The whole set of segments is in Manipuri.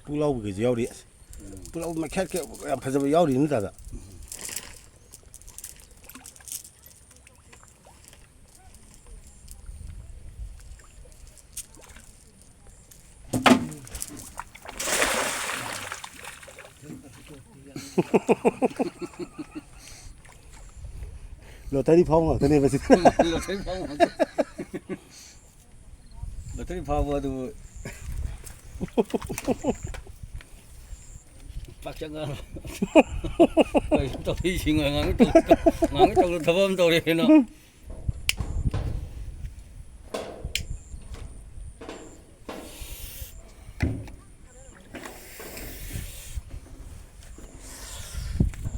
ꯄꯨꯛꯂꯥꯎꯕꯤꯒꯁꯨ ꯌꯥꯎꯔꯤ ꯄꯨꯛꯂꯥꯎꯕꯤ ꯃꯈꯦꯠ ꯌꯥꯝ ꯐꯖꯕ ꯌꯥꯎꯔꯤ ꯅꯠꯇ꯭ꯔꯥ 로터리 파워 같더니 버시 로터리 파워도 빡장가 또 이싱을 ngang 또 더범 또 이래노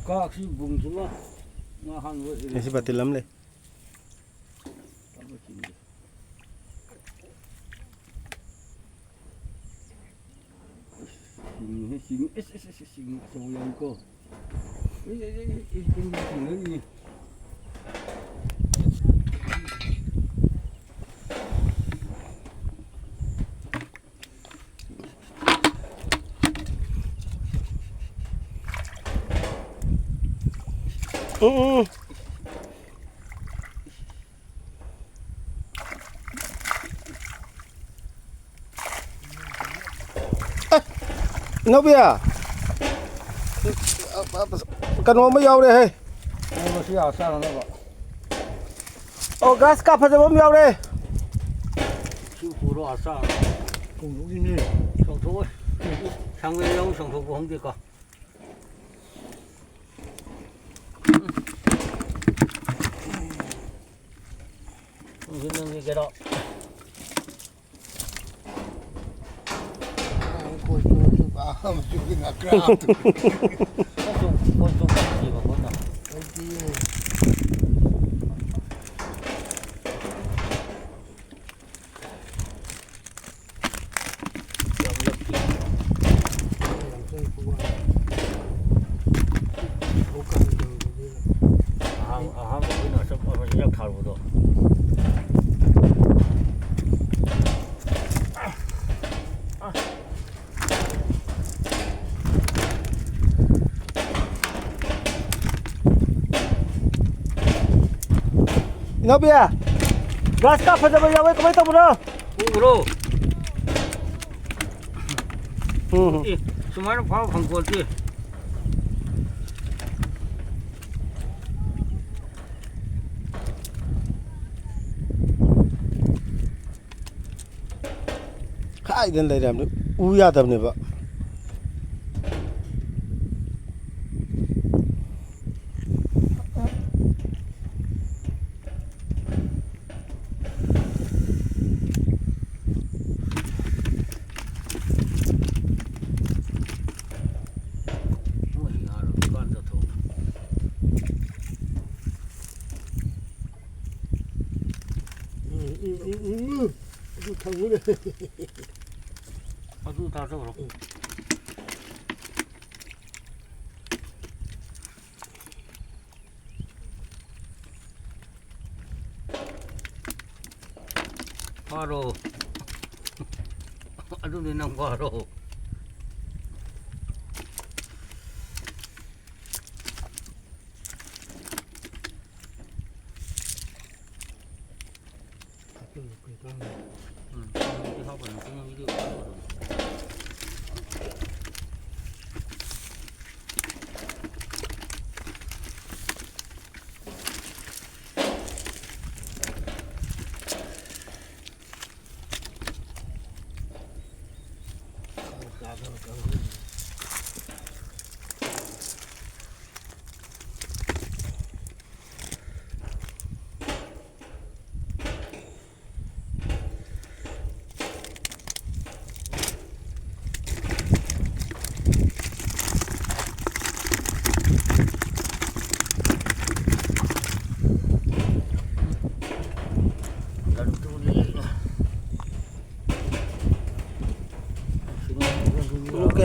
các cái vùng chúng nó hàng với cái gì bát lắm đấy xin xong lên cô cái Nobia cần mới vô đây hay nó sẽ sao nó ô gas cặp phải mới vô đây siêu phụ đồ sao cùng lúc đi xong thôi sang bên đâu xong thôi cũng không được cả cái đó không chịu cái ngã cào con chụp gì mà con nào Nobia gas cặp phải mới vô đây có mấy tông nữa bro semua orang faham faham kuat dia khai đến đây làm được ui à tầm này vợ thằng này aduh tak tahu bro paro aduh ni nang paro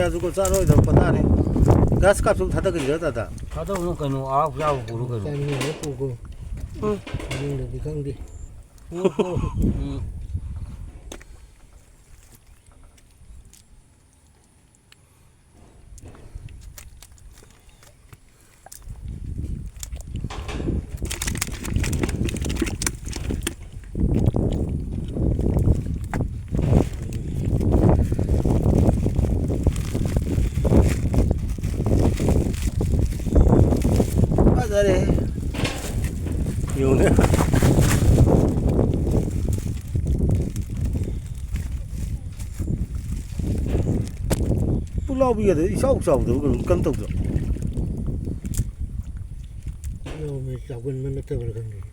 가지고 짜로이 더 뻔하네. 가스 값 좀 다다 그려 다다. 다다 오는 거 너, 아, 야고 보는 거. Xem nhiều phụ cô. Nhưng được thì không đi. 비가 돼. 샤옥샤옥도 그럼 깜떡도. 요, 뭐, 작은 맨날 떠버려, 근데.